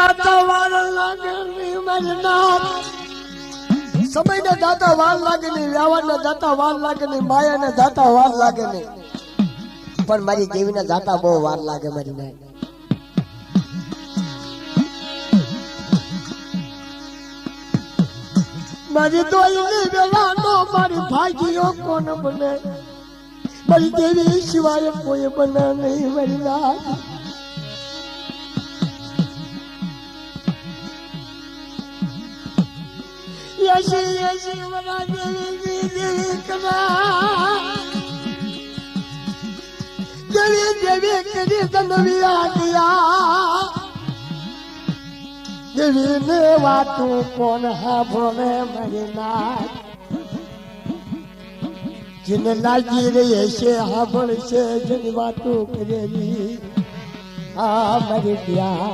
દાતા વાર લાગે ની મરનાથ સમય ને દાતા વાર લાગે ની વ્યવહાર ને દાતા વાર લાગે ની માયા ને દાતા વાર લાગે ની પણ મારી દેવી ને દાતા બહુ વાર લાગે મારી નાય મારી દોયની વેલાનો મારી ભાગીઓ કોણ બને મારી દેવી સિવાય કોઈ બને નહીં મારી નાથ યશી યશી વરા દેવી દેવી કના દેવી દેવી કરી તનવિયા ગયા દેવી ને વાતું કોણ હાભોને મારી નાથ જેને લાગી રહી છે હાભળ છે જેની વાતું કરેલી આ મરી ગયા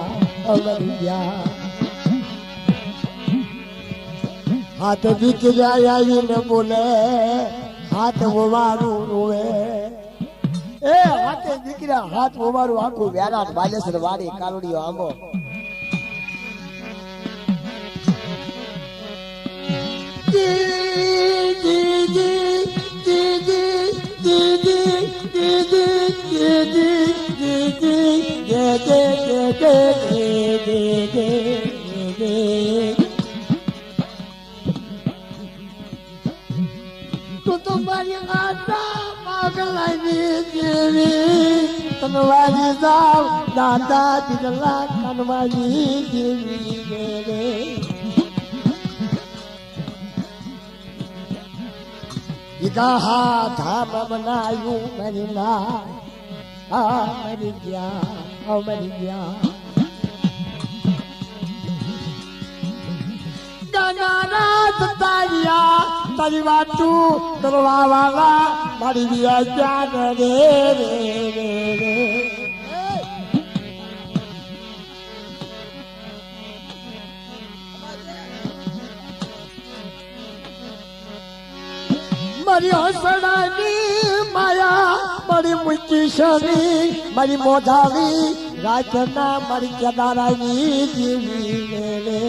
હાથ દીકરા આવીને બોલે હાથ ઓવારું રોવે એ હાથે દીકરા હાથ ઓવારું આખું વ્યારાટ બાલેશ્વર વાડી કાલોડીઓ આંબો तुम्हारी आशा पागलानी देवी तनवारी जाओ दादा दिला कनवारी देवी मेरे इकाहा धाम बनायूं मेरी ना मरी ગયા ગનાનાથ તારિયા તારી વાતું કરવા વાળા મારી વિયા જાન રે મારી હસડાની માયા મારી મુચી શરી મારી મોઢાવી રાજના મારી કેદારાની દેવી રે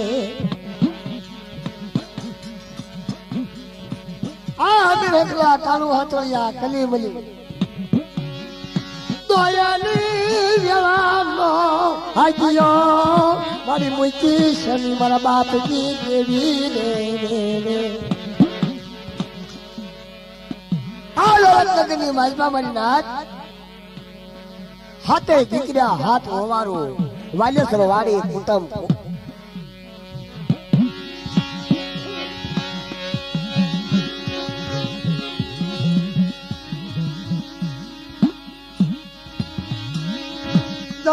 આ મેરકલા કાળુ હતોયા કલીમલી દોયાની વેલાનો હાજિયો મારી મુચી શરી મારા બાપની દેવી રે ની માલપા મારી નાથ હાથે દીકરા હાથ ઓવારું વાલેશ્વર વાડી કુટુંબ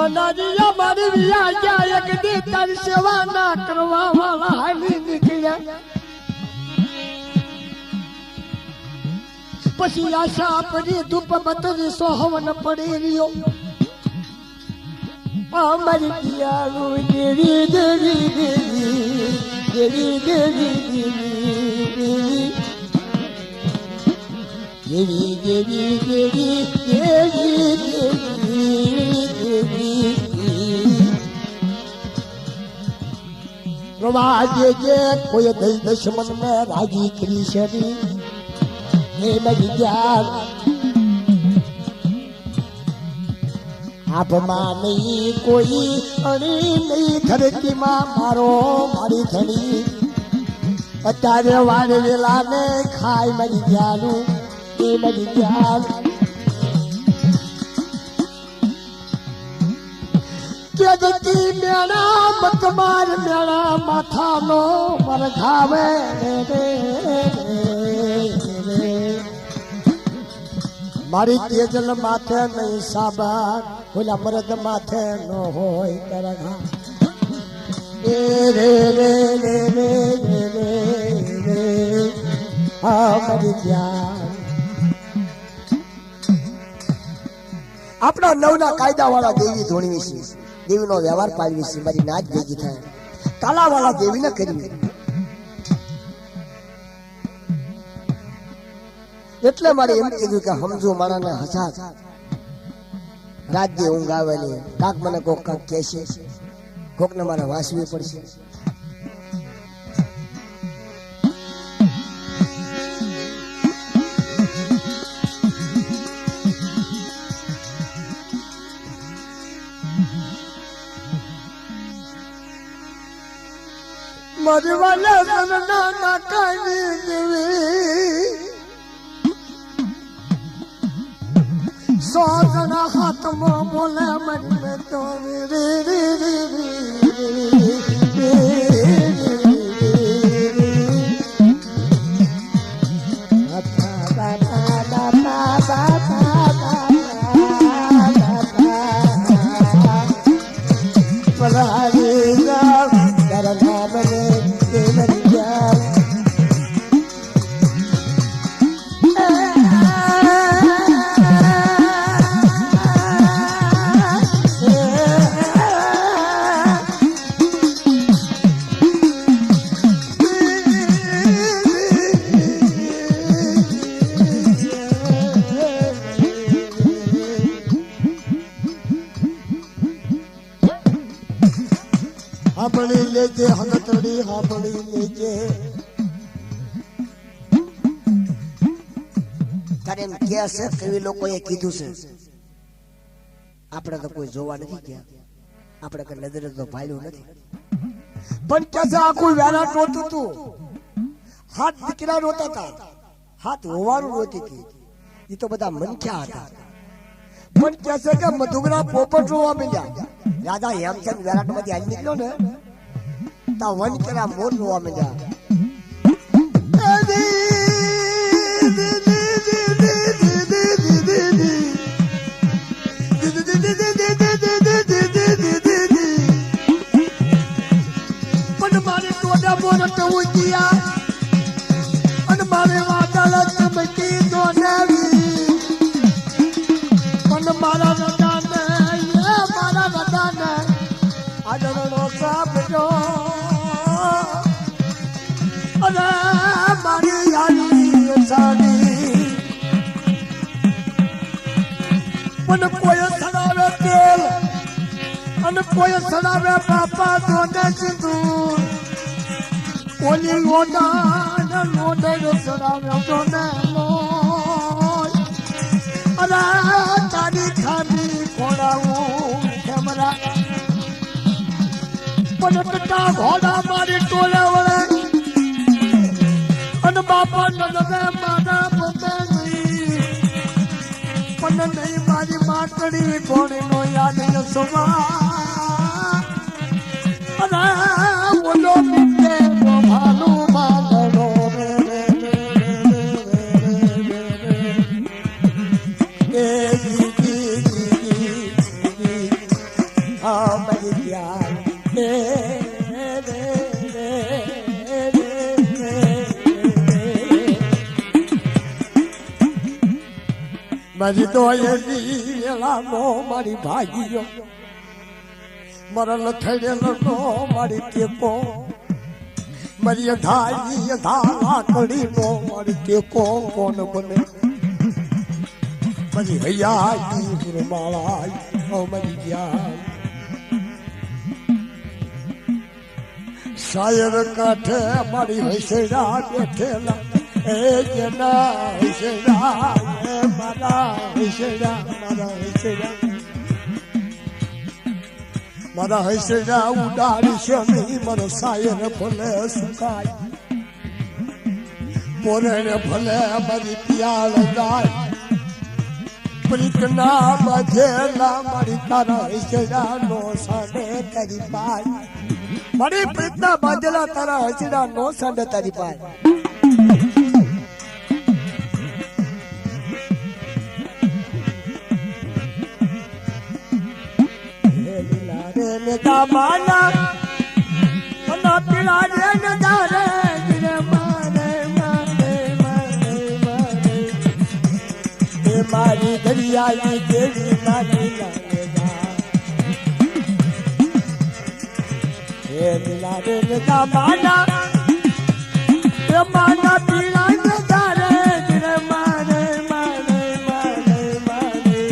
નાનીયા મારી વિયા ગયા એક દી તારી સેવા ના કરવા વાળા હાલી નીકળ્યા પછી આશા પડી ધૂપ બતરી સોહવન પડી રહ્યો અમારી દિયાળુ દેવી દેવી દેવી દેવી દેવી દેવી દેવી દેવી પ્રવાજે જે કોઈ દઈ દશમન મેં રાજી કરી શરી હે મરી ગયા આપમાં નહીં કોઈ અણી નહીં ધરતીમાં મારો મારી ધણી અત્યારે વાર વેલા ને ખાઈ મરી ગયાનું એ મરી ગયા જગતી મેળા મતમાર મેળા માથાનો મરઘાવે મારી તેજલ માથે નહીં સાબર ઓલા મરદ માથે ન હોય કરઘા એ રે રે રે રે રે રે આ મરી ગયા આપણા નવના કાયદા વાળા દેવી ધોણવી છે દેવીનો વ્યવહાર પાડવી છે મારી નાચ ભેગી થાય કાલા વાળા દેવી ને કરવી એટલે મારે એમ કીધું કે સમજો મારાને હસા રાજ્ય ઊંઘ આવે ને કાક મને કોક કાક કહેશે કોકને મારે વાસવી પડશે. મરવાલા સરના નાકાની દેવી સોજના હાથમાં બોલે મને તો રે રે રે હાંભળી લેજે હંગતડી હાંભળી લેજે. તારે એમ કે છે કેવી લોકોએ કીધું છે, આપણે તો કોઈ જોવા નથી ગયા, આપણે કઈ નજરે તો ભાલ્યું નથી, પણ કે છે આખું વેરા રોતું હતું. હાથ દીકરા રોતા હતા, હાથ હોવાનું રોતી હતી, એ તો બધા મનખ્યા હતા. પણ કે છે કે મધુગરા પોપટ રોવા માંડ્યા. રાજા હેમચંદ વેરાટ માંથી હાલ નીકળ્યો ને તા વન કેરા મોર રોવા માંડ્યા. પણ મારી ટોડા મોર તો ઉજ્યા અને મારે વાદળ ચમકી તો નવી પણ મારા રડાને મારા રડાને આદરનો સાબજો અને મારી યારી સાડી પણ કોઈ સડાવે તેલ અને કોઈ સડાવે બાપા તો ને સિંદૂર ઓલી લોડા ને સડાવે તો ને અને તારી ખામી ખોડાવું કેમરા પણ કટા ઘોડા મારી ટોલે વળે અને બાપા નજરે મારા પોતે નહીં પણ નહીં મારી માટડી ઘોડી નો યાદ સવા અને બોલો મીઠે ભાલું બાંધડો મારી તો એલાનો મારી ભાગીયો મારા લથડેલો નો મારી ટેકો મારી ધારી લાકડી નો મારી ટેકો કોણ બને મારી હૈયા માળા મારી ગયા શાયર કાંઠે મારી હસેડા બેઠેલા એ જેના હસેડા મારા હસેડા મારા હસેડા ઉડાડી છે નહીં મારો શાયર ભલે સુકાય પોરેને ભલે મારી પિયાળ જાય પ્રીતના બજેલા મારી તારા હસેડા નો સાડે તારી પાય મારી પ્રીતના બાંધેલા તારા હસેડા નો સાડે તારી પાય માના મના પીલા રે નજારે ગિરે મારે મારે મારે મારે એ મારી દરિયાઈ દેવી મારી લાગેલા એ મિલા રે નજા માના એ માના પીલા નજારે ગિરે મારે મારે મારે મારે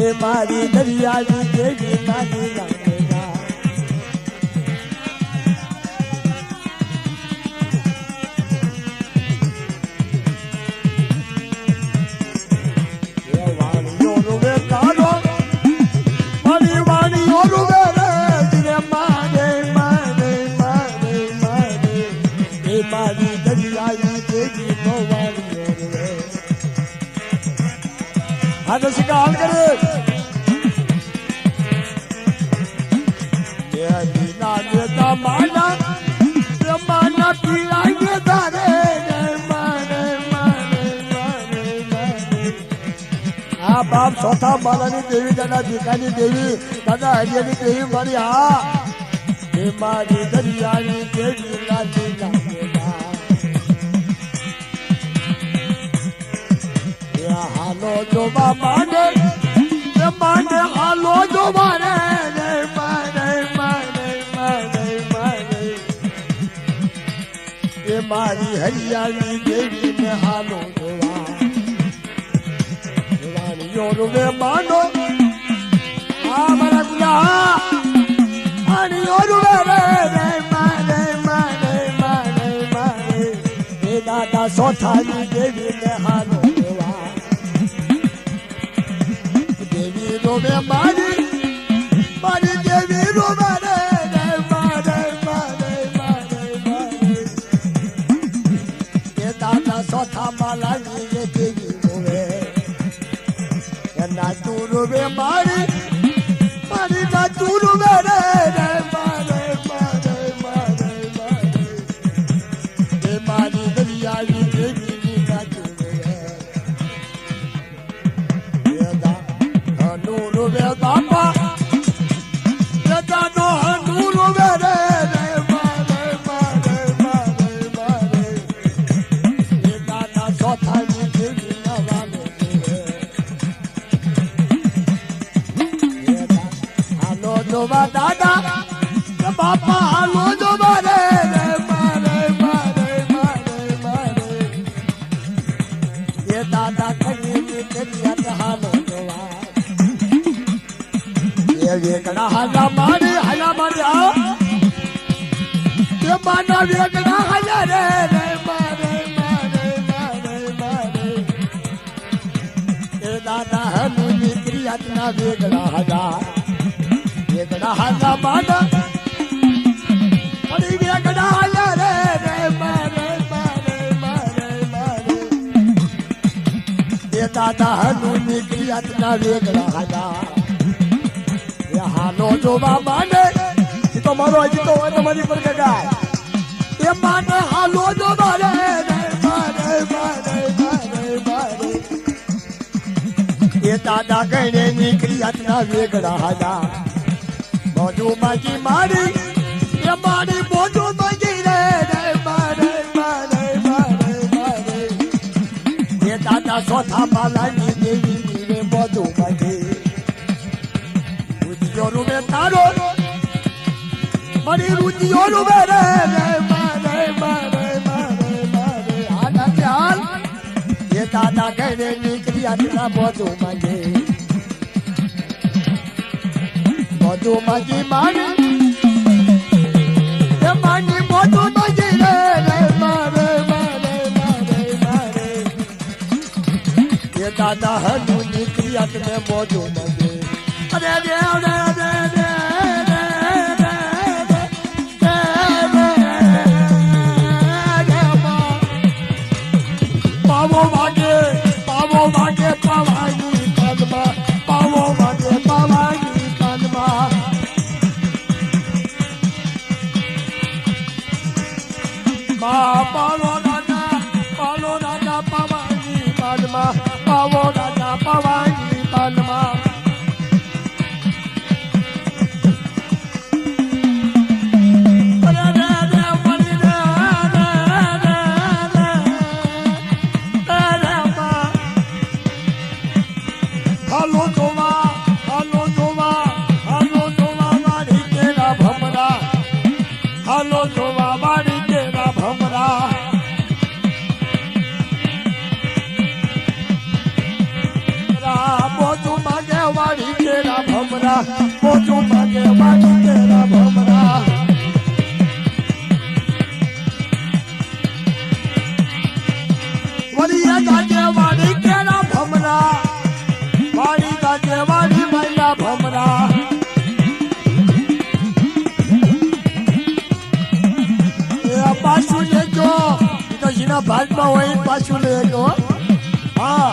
એ મારી દરિયાઈ દેવી મારી લાગેલા ઓરું રે રે મારે મારે મારે મારે એ મારી દરિયાઈ દેવી ભવાની રે આ તો શિકાર કરે એ દીના દેતા માના માના પીલાઈ ધારે મારે મારે મારે મારે આ બાપ ચોથા માલાની દેવી દાદા ભીખાની દેવી દાદા હરિયાની દેવી મારી હા એ મારી દરિયાની દેવી લાલી લાગેલા એ હાલો જો બાબાને માને હાલો જો મારે મારે મારે મારે મારે એ મારી હરિયાની દેવી ને હાલો જોવા મે માનો આ મારા ગુલા આની ઓરુવે રે મારે મારે મારે મારે એ દાદા સોથાની દેવી ને હાલો દેવા દેવી નો મે મારી મારી દેવી નો મારે મારે મારે મારે મારે એ દાદા સોથા માલાની દેવી હોવે ના તુરુવે મારી મારી ના તુરુવે રે મારે મારે મારે મારે એ મારી દરિયાની દેવીની ના તુરુવે હનુરુવે બાપા દાદાનો હનુરુવે રે મારે મારે મારે મારે એ દાદા ચોથાની દેવી ના વાલે જોવા દાદા બાપા હાલો જો મારે મારે મારે મારે મારે એ દાદા કરી કરી હાલો જોવા એ વેકડા હાલા મારે આ એ માના વેકડા હાલા રે મારે મારે મારે મારે એ દાદા હનુની ક્રિયાના વેકડા હાલા વેગડા હાલા માના અરે વેગડા હાલા રે મારે મારે મારે મારે એ દાદા હનુની ક્રિયાના વેગડા હાલા એ હાલો જોવા માને એ તો મારો હજી તો તમારી પર ગગાય એ માને હાલો જોવા રે મારે મારે મારે મારે એ દાદા ગણે ની ક્રિયાના વેગડા હાલા બોધુ માજી મારી એ મારી બોધુ માજી રે મારે મારે મારે મારે એ દાદા ચોથા માલાની દેવી રે બોધુ માજી રુચિયો રૂબે તારો મારી રુચિયો રૂબે રે મારે મારે મારે મારે આના ચાલ એ દાદા કહે નીકળી આટલા બોધુ માજી બોધુ માજી મારી એ માની બોધુ માજી રે મારે મારે મારે મારે એ દાદા હનુ નીકળી આટલે બોધુ માજી અરે દેવ રે રે રે પાવો વાગે પાવાની કદમાં પાવો વાગે પાવાની કદમાં પાલો દાદા પાવાની કદમાં પાવો દાદા પાવાની કદમાં પાછું લઈ ગયો હા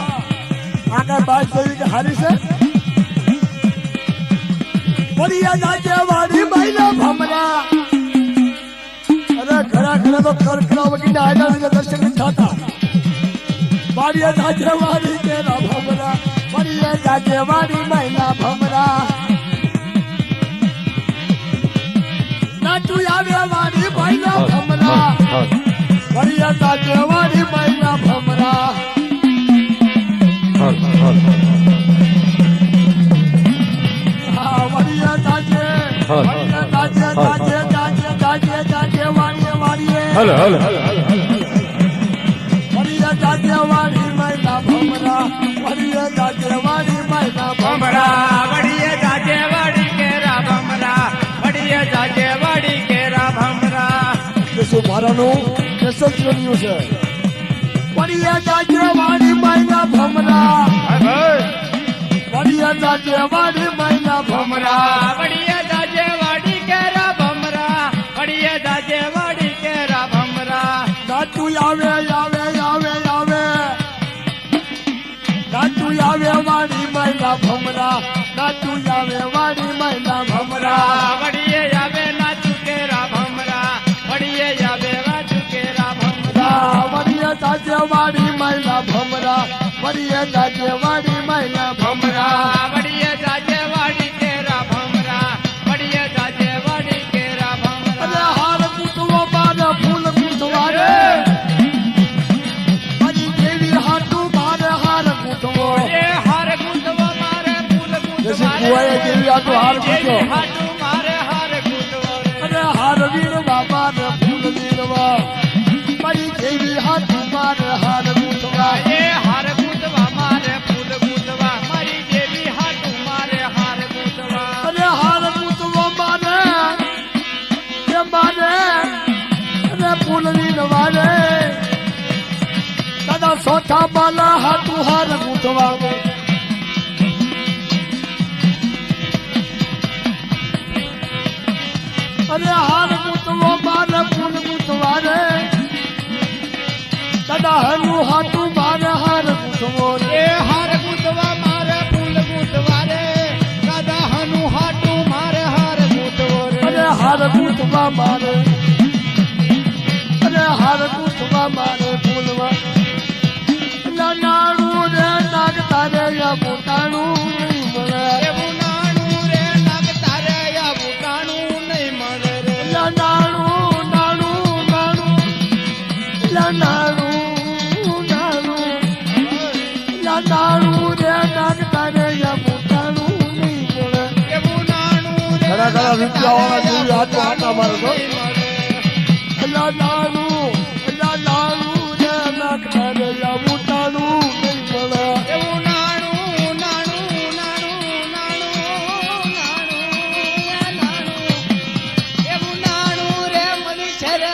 આગળ બાદ જેવી કે હારી છે બળિયા જાજે વાડી મહિલા ભમરા અરે ઘણા તો કરકરા વગીને આયલા દર્શન થતા બળિયા જાજે વાડી કેરા ભમરા બળિયા જાજે વાડી મહિલા ભમરા નાચું આવે વાડી મહિલા ભમરા બળિયા જાજે વાડી મહિલા ભમરા हेलो हेलो बढ़िया जाजे वाली मैना भमरा बढ़िया जाजे वाली मैना भमरा बढ़िया जाजे वाड़ी केरा भमरा बढ़िया जाजे वाड़ी केरा भमरा કેસો મારાનું કેસો જોયું છે बढ़िया जाजे वाली मैना भमरा बढ़िया जाजे वाली मैना भमरा बढ़िया जाजे वाड़ी केरा भमरा बढ़िया जाजे वाड़ी केरा भमरा નાચું આવે આવે આવે આવે નાચું આવે વાડી મહિલા ભમરા નાચું આવે વાડી મહિલા ભમરા बढ़िया जावे नाचू केरा भमरा बढ़िया जावे नाचू केरा भमरा बढ़िया जाजे वाडी महिला भमरा बढ़िया जाजे वाडी महिला भमरा बढ़िया जाजे वाड़ी केरा भमरा बढ़िया जाजे वाड़ी केरा અરે भमरा હાર કૂટવો મારે ફૂલ કૂટવા રે મારી દેવી હાટુ મારે હાર કૂટવો ये हार गुंदवा मारे फूल जैसे गुंदवा कुआए देवी हाटू हार कूटो हाटू मारे हार गुंदवा અરે હાર વીણવા મારે ફૂલ વીણવા મારી દેવી હાટુ મારે હાર કૂટવા ये हार गुंदवा मारे फूल गुंदवा मारी देवी हाटू मारे हार गुंदवा અરે હાર કૂટવો મારે કે મારે અરે ફૂલ વીણવા રે દાદા સોઠા બાલા હાટુ હાર કૂટવા અરે હાર કૂટવો મારે ફૂલ કૂટવા રે દાદા હનું હાટુ મારે હાર કૂટવો રે ये हार गुंदवा मारे फूल गुंदवा रे दादा हनु हाटू मारे हार गुंदवा અરે रे હાર કૂટવા મારે અરે હાર કૂટવા મારે ફૂલવા નાનું રે નાગતા રે મોટાનું નહીં મળે એવું નાણું રે નાગતા રે યા બુટાણું નહીં મળે રે નાનું નાનું નાનું નાનું નાનું નાનું રે નાગતા રે મોટાનું નહીં મળે એવું નાણું રે ઘણા ઘણા રૂપિયાવાળા જેવી હાથો હાથા મારે તો નહીં મળે નાનું નાનું રે નાગતા રે મોટાનું નહીં મળે એવું નાણું નાણું નાણું નાણું નાણું એવું નાણું રે મળી છે રે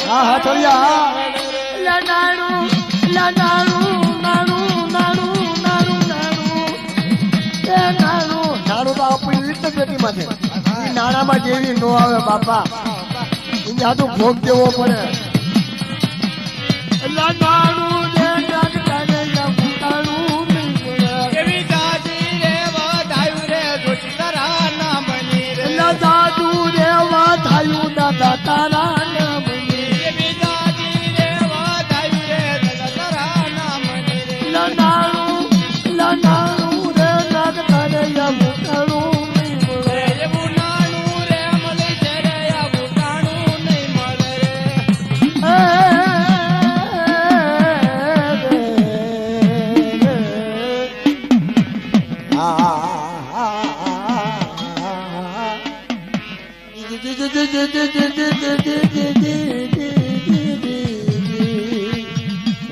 હા હા થોડિયા નાનું નાનું નાનું નાનું નાનું નાનું એ નાનું નાનું તો આપણી રીતે પેટીમાં છે ઈ નાણામાં જેવી નો આવે બાપા એને હાથું ભોગ દેવો પડે નાનું જે નાગતા રે મોટાનું નહીં મળે એવી દાદી રે વધાયું રે જોઈ તારા ના બની રે દાદુ રેવા થાયું દાદા તારા નામ એવી દાદી રે વધાયું રે તારા ના બની રે નાનું નાનું રે નાગતા રે મોટાનું નહીં મળે એવું નાણું રે મળી છે રે આ બુટાણું નહીં મળે રે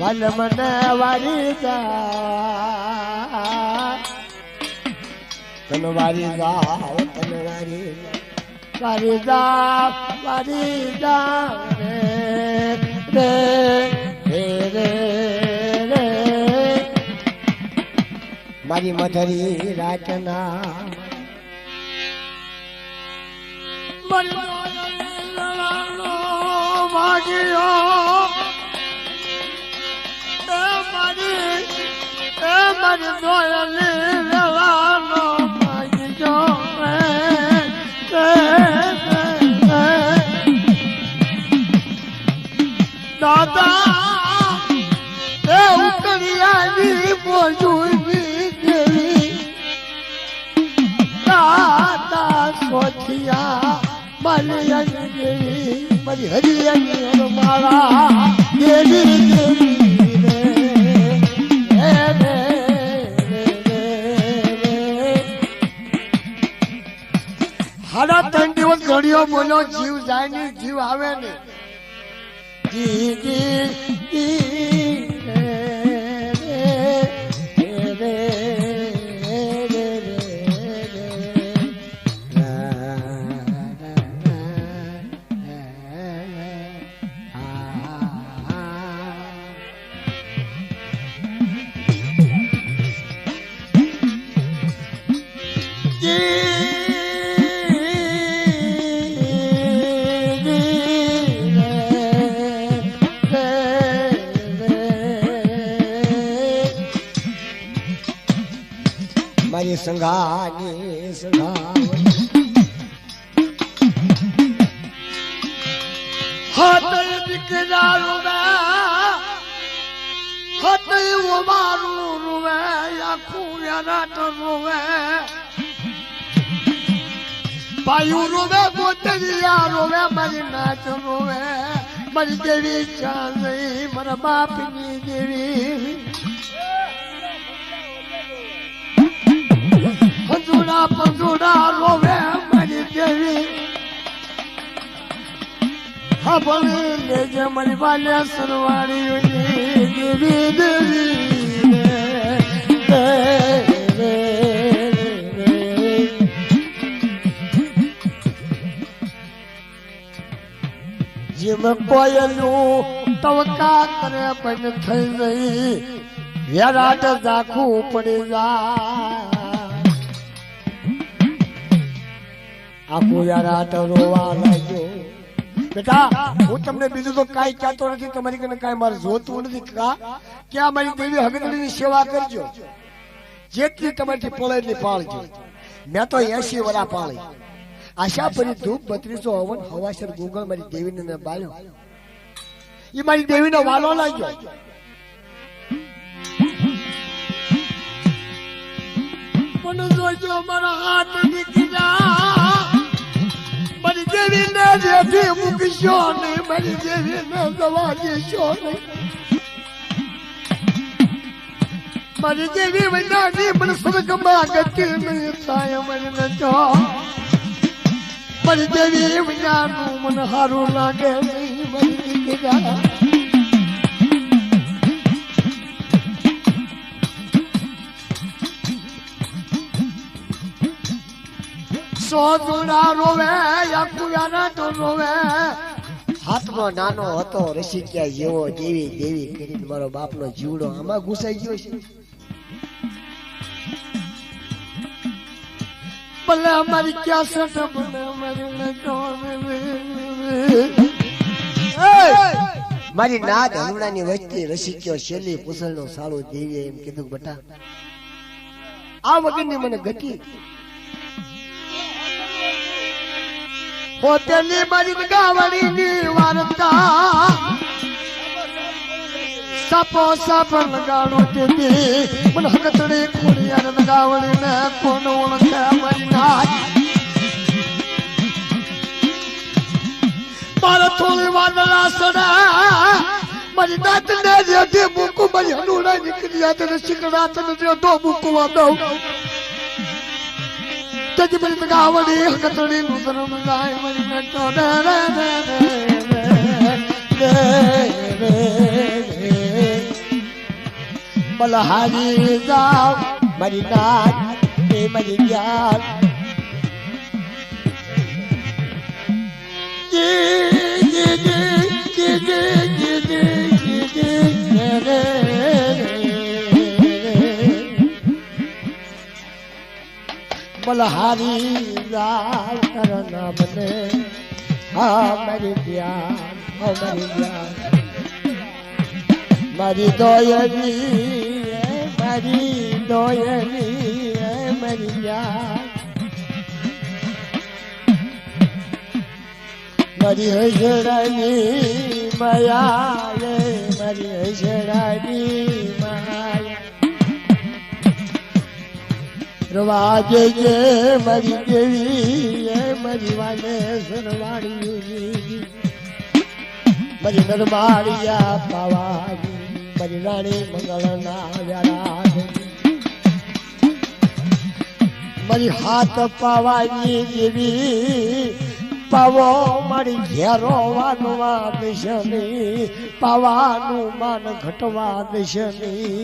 વન મને વારી જા તન વારી જા તન વારી જા રે રે રે રે મારી મધરી રાચના વાગ્યો જોયેલી વેલાનો માગીજો દાદા એ ઉકળિયાની મોજુની દેવી દાદા સોથિયા મારી દેવી મારી હરિયાની મારા દેવી હાડા 3 દિવસ ઘડીઓ બોલો જીવ જાય ને જીવ આવે ને જી મારી સંઘાની સંઘાવણી હાથ દીકરા રૂવે હાથ મારું રૂવે આખું રાત રૂવે પાયું રૂવે ગોતરિયા રૂવે મારી નાચ રૂવે મારી દેવી ચાંદઈ મારા બાપની દેવી પંજુડા રોવે મારી દેવી હા ભણી લેજે મારી વાલે સરવાળી દેવી દેવી જીમ કોયલું તવકા કરે પણ થઈ ગઈ વેરાટ ઝાખું પડી જાય આખું યાર રોવા લાગ્યો બેટા હું તમને બીજું તો કાંઈ કહેતો નથી તમારી કને કાંઈ મારે જોતું નથી કે આ મારી દેવી હગતડીની સેવા કરજો જેટલી તમારી પળે એટલી પાળજો મેં તો 80 વરા પાળી આશા પરી ધૂપ 3200 હવન હવાસર ગૂગલ મારી દેવીને બાળ્યો એ મારી દેવીનો વાલો લાગ્યો મને જોજો મારા હાથ નીકળ્યા મારી દેવીને જેથી મૂકશો નહીં મારી દેવીને દવા દેશો નહીં મારી દેવી વૈનાની મને સ્વર્ગમાં ગતિ નહીં થાય મને તો મારી દેવી વૈનાનું મને સારું લાગે નહીં મારી દીકરા સોજુડા રોવે યાકુયાના તો રોવે હાથનો નાનો હતો રસિકિયા જેવો દેવી દેવી કરીને મારો બાપનો જીવડો આમાં ઘૂસાઈ ગયો છે ભલે અમારી ક્યાં સટ ભલે મારી નાદ હમણાંની વચ્ચે રસિક્યો શેલી પુસલનો સાળો દેવી એમ કીધું બટા આ વગરની મને ગતિ હોટેલી મારી ગાવડીની વાર્તા સાપો સાપ લગાડો તેથી મને હકતડી ખોડિયાર ગાવડીને કોણ ઓળખે મારી નાચ મારા થોડી વાદળા સડા મારી નાચ ને જેથી મૂકું મારી હનુડા નીકળ્યા તને શીકડા તને તો મૂકવા દઉં તેજી મારી ગાવડી હકતડી નું ધર્મ ગાય મારી નટો બલહારી જાવ મારી નાચ એ મારી જ્ઞાન બલહારી જાવ કરના બને હા મારી જ્ઞાન મારી જ્ઞાન મારી દોયરી મારી ડોયની મારી જાન મારી હૈસડાની માયા રે મારી હૈસડાની માયા રવાજે જે મારી દેવી મારી વાલે સરવાડી મારી દરબારિયા પાવાની મારી રાણી મંગળના વ્યારા મારી હાથ પાવાની દેવી પાવો મારી ઘેરો વાનવા દેશની પાવાનું માન ઘટવા દેશની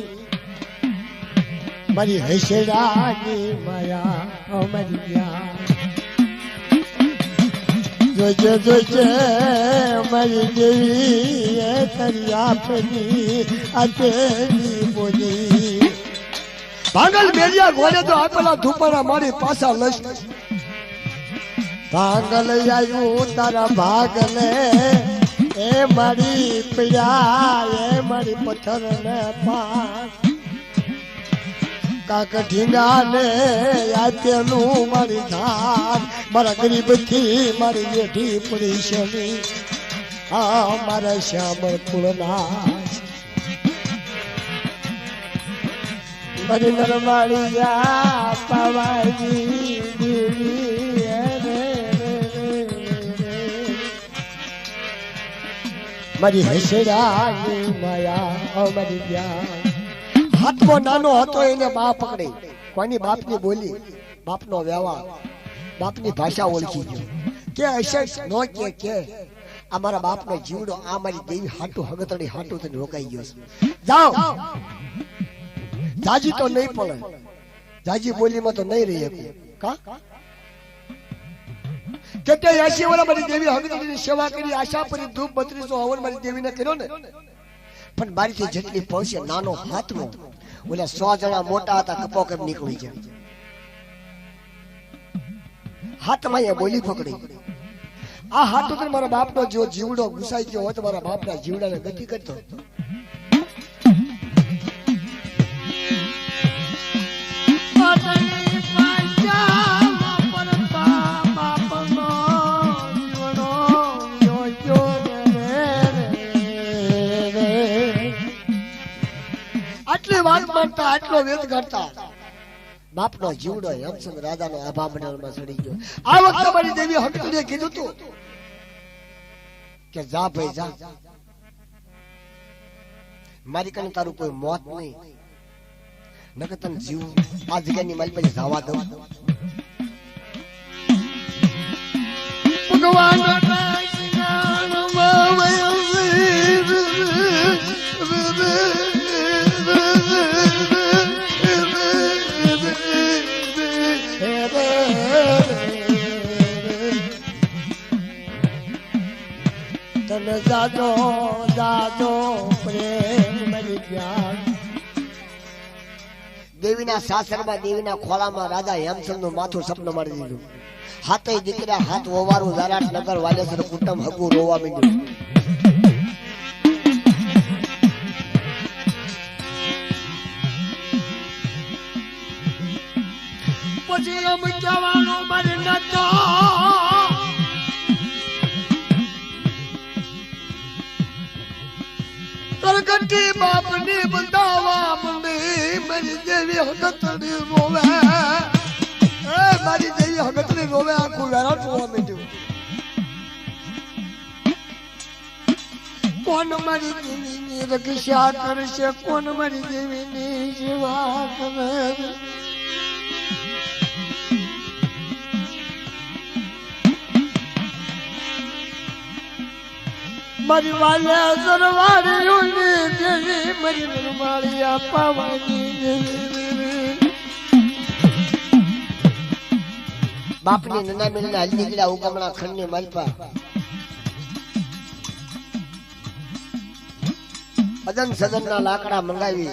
મારી હૈસડાની માયા અમારી જ્ઞાન જોજે જોજે મારી દેવી તારી આપની આતેની બોલી ભાંગલ મેરિયા ઘોડે તો આપેલા ધૂપડા મારી પાછા લશ ભાંગલ આવ્યું તારા ભાગલે એ મારી પીડા એ મારી પથ્થર ને પાન કાક ઢીંગા ને આતેનું મારી ધાન મારા ગરીબ થી મારી જેઠી પડી શમી આ મારા શ્યામળ કુળના મારી નરમાળિયા પાવાજી મારી હૈસડાની માયા મારી જ્ઞાન હાથમાં નાનો હતો એને બા પકડી કોની બાપની બોલી બાપનો વ્યવહાર બાપની ભાષા ઓળખી ગયો કે હશે નો કે આ મારા બાપનો જીવડો આ મારી દેવી હાટું હગતડી હાટું થઈને રોકાઈ ગયો છે જાઓ જાજી તો નહીં પડે જાજી બોલીમાં તો નહીં રહી શકું કા કે 80 વર્ષ મારી દેવી હગતડીની સેવા કરી આશા પરી ધૂપ 3200 હવન મારી દેવીને કર્યો ને પણ મારીથી જેટલી પહોંચે નાનો હાથનો ઓલા 100 જણા મોટા હતા કપો કેમ નીકળી જાય હાથમાં એ બોલી પકડી આ હાથ તો મારા બાપનો જો જીવડો ઘુસાઈ ગયો હોય તો મારા બાપના જીવડાને ગતિ કરતો આટલી વાત માનતા આટલો વેદ કરતા બાપનો જીવડો હેમચંદ રાજાનો આભા મંડળમાં ચડી ગયો આ વખતે મારી દેવી હકીકતે કીધું તું કે જા ભાઈ જા મારી કને તારું કોઈ મોત નહીં નકર તને જીવ આ જગ્યાની મારી પાસે જવા દઉં ભગવાન તને જાજો જાજો પ્રેમ મરી જ્ઞાન દેવીના સાસરમાં દેવીના ખોળામાં રાજા હેમચંદ નું માથું સપનું મારી દીધું હાથે દીકરા હાથ વવારું જરાટ નગર વાલેસર કુટુંબ હગું રોવા માંડ્યું પછી આમ જવાનું મરે નતો કરકટી બાપની બંધાવા મંડી મારી દેવી હગતડી રોવે એ મારી દેવી હગતડી રોવે આખું વેરાટ રોવા માંડ્યું કોણ મારી દેવીની રક્ષા કરશે કોણ મારી દેવીની સેવા કરે મારી વાલે સરવાડીઓની દેવી મારી નરમાળિયા પાવાની દેવી બાપની નના મેળના હલ્દી નીકળ્યા ઉગમણા ખંડની માલપા અદન સદનના લાકડા મંગાવી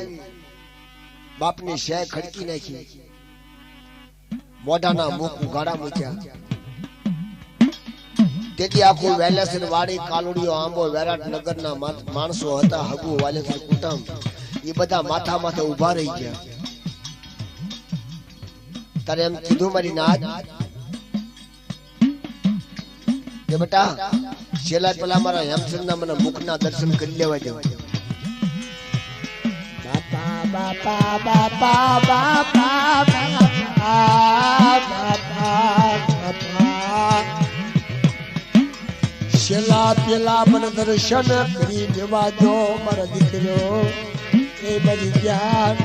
બાપની શેય ખડકી નાખી મોઢાના મુખ ઉઘાડા મૂક્યા તેથી આખું વેલેસર વાડી કાલુડીઓ આંબો વેરાટ નગરના માણસો હતા હગુ વાલેસર કુટુંબ એ બધા માથા માથે ઊભા રહી ગયા. તારે એમ કીધું મારી નાત કે બેટા છેલ્લા પેલા મારા હેમચંદના મને મુખના દર્શન કરી લેવા દે. બાપા બાપા બાપા બાપા છેલ્લા પેલા મને દર્શન કરી દેવા દો મારા દીકરો. એ મારી જાન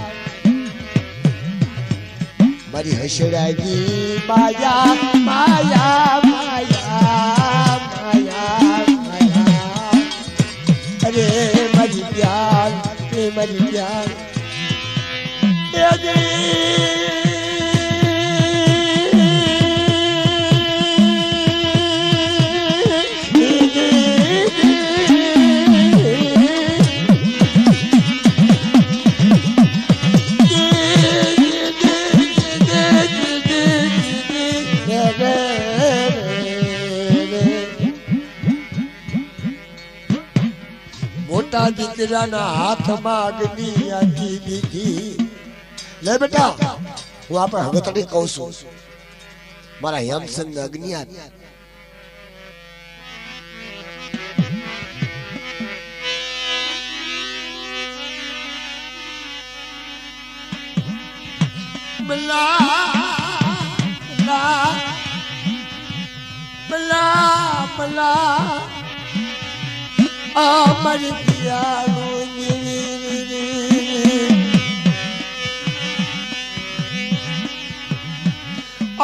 મારી હસડાજી માયા માયા માયા માયા માયા અરે મારી જાન એ મારી જાન મોટા દીકરાના હાથમાં અગ્નિ આખી દીધી. લે બેટા હું આપણે હવે તને કહું છું મારા હેમચંદ અગ્નિ આપી. બલા બલા બલા બલા અમારી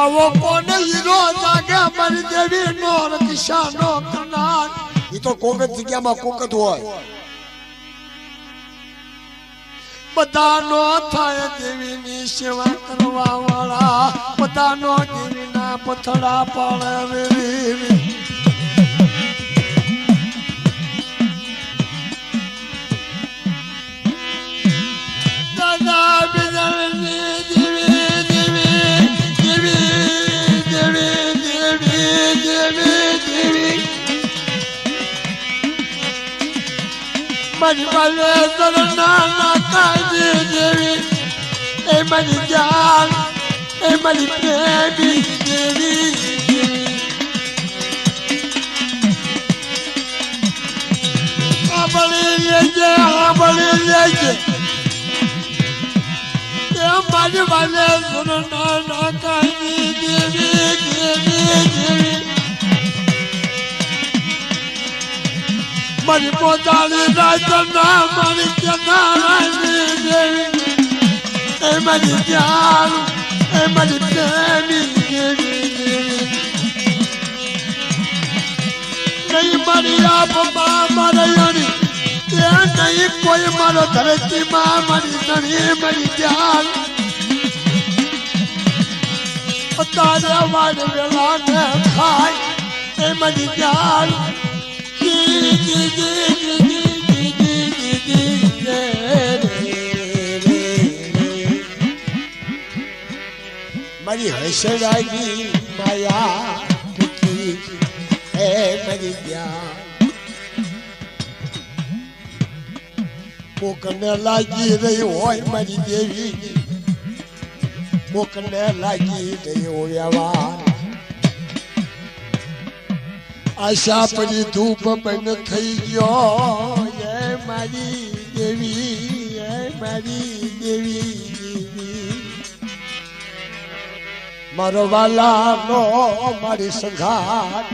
આવો કોને હીરો જાગે મારી દેવી નો દિશા નો કરનાર. એ તો કોક જ જગ્યામાં કોક જ હોય. બધા નો થાય દેવી ની સેવા કરવા વાળા, બધા નો દેવી ના પથડા પાડે. મારી વાલે ના કાજી દેવી એ મારી જાન એ મારી પ્રેમી દેવી. સાંભળી લેજે સાંભળી લેજે એ મારી વાલે ના કાજી દેવી દેવી દેવી. મારી પોતાની રાજના મારી જનારાની દેવી એ મારી જાન એ મારી પ્રેમી દેવી. નહીં મારી આપમાં મારી એ નહીં કોઈ મારો ધરતીમાં મારી ધણી મારી જાન. તારે વાડ વેલા ને ખાય એ મારી જાન. મારી હસડાની માયા હે મારી ત્યાં કોકને લાગી રહી હોય મારી દેવી, કોકને લાગી રહી હોય વ્યવહાર. આશા પડી ધૂપ બંધ થઈ ગયો એ મારી દેવી એ મારી દેવી દેવી. મારો વાલા નો મારી સંઘાત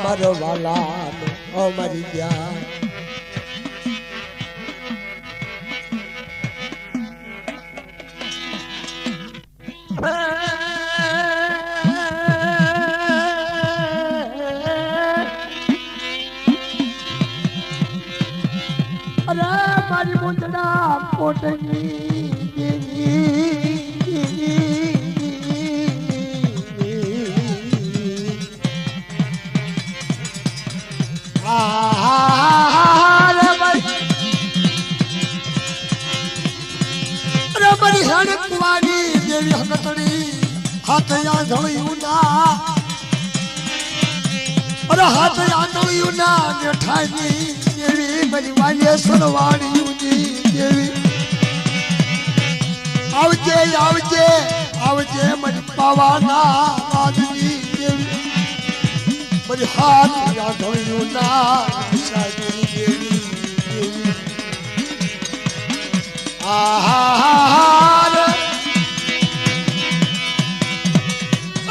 મારો વાલા નો મારી જાન. અરે મારી મુંદડા પોટની મારી સાડી કુવાની દેવી હકતડી હાથ યા ધોયું ના. અરે મારા હાથ આંગળીયું ના જેઠાની દેવી મારી વાલેશ્વર વાળી દેવી આવજે આવજે આવજે મારી પાવાના રાજની દેવી મારી હાથ આંગળીયું ના સાજી દેવી દેવી આહાર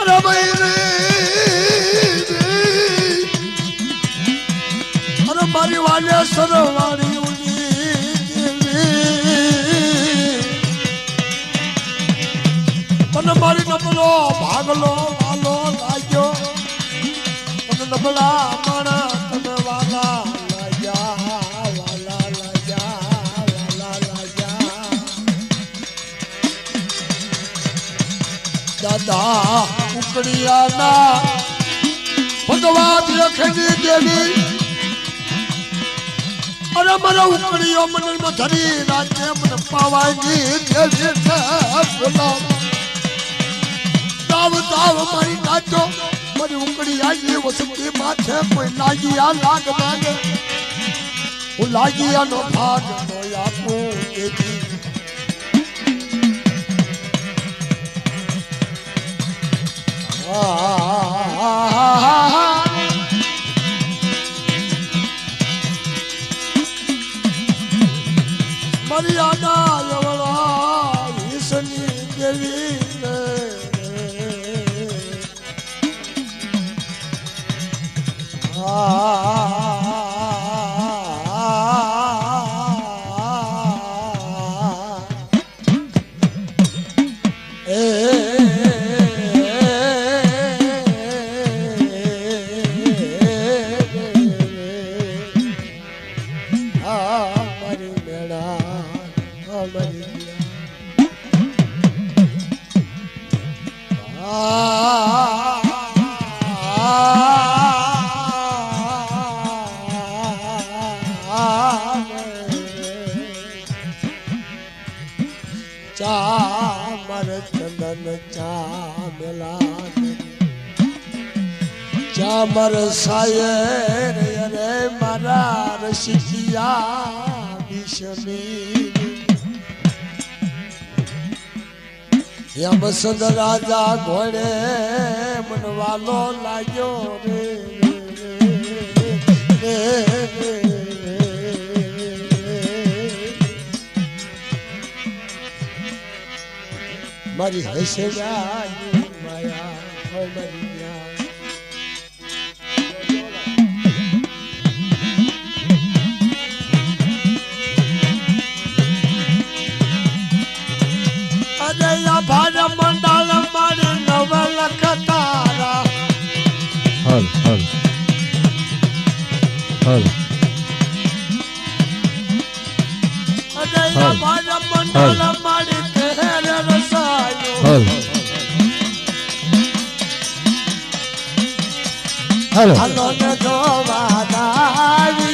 રમઈ રે મારી વાલેશ્વર વાળી મને મારી નબળો ભાગલો વાલો લાગ્યો મને નબળા માણા તને વાલા લાગ્યા વાલા લાગ્યા વાલા લાગ્યા દાદા ઉકળિયાના ભગવાન લખની દેવી અરે મારા ઉકળીઓ મને ધરી રાજ્ય મને પાવાની દેવી બોલાવ તાવ તાવ મારી નાચો મારી ઉકળી આવી વસતી માથે કોઈ લાગી આ લાગ માંગે હું લાગી આનો ભાગ નો આપું દેવી મર્યાદા એવડા ઈશની દેવી ચામર ચંદન ચામેલા ચામર સાયર રે મારા રસિકિયા વિષમી યમસદ રાજા ઘોડે મનવાલો લાગ્યો રે મારી હસડાની માયા મરી અજયા ભાર મંડળ મારી નવલખ તારા હલ હલ હલ અજયા ભાર મંડળ મારી કહેર રસાયો હલ હાલો ને જોવા આવી